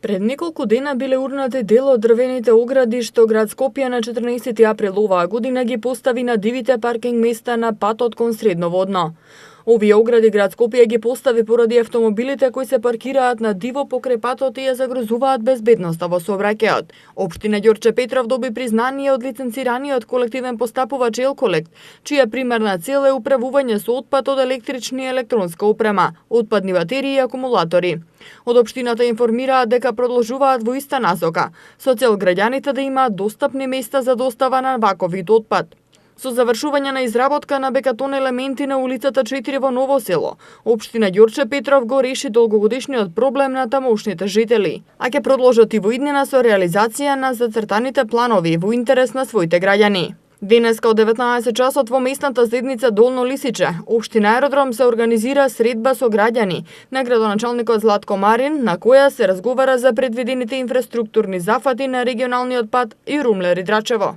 Пред неколку дена биле урнати дел од дрвените огради што град Скопје на 14 април оваа година ги постави на дивите паркинг места на патот кон Средноводно. Овие огради град Скопје ги постави поради автомобилите кои се паркираат на диво покрај патот и ја загрозуваат безбедноста во сообраќајот. Општина Ѓорче Петров доби признание од лиценцираниот колективен постапувач Елколект, чија примарна цел е управување со отпад од електрична и електронска опрема, отпадни батерии и акумулатори. Од општината информираат дека продолжуваат во иста насока, со цел граѓаните да имаат достапни места за достава на ваков вид отпад. Со завршување на изработка на бекатон елементи на улицата 4 во Ново село, општина Ѓорче Петров го реши долгогодишниот проблем на тамошните жители, а ќе продолжат и во иднина со реализација на зацртаните планови во интерес на своите граѓани. Денеска од 19 часот во местната заедница Долно Лисиче, општина Аеродром се организира средба со граѓани на градоначалникот Златко Марин, на која се разговара за предвидените инфраструктурни зафати на регионалниот пат Јурумлер-Идрачево.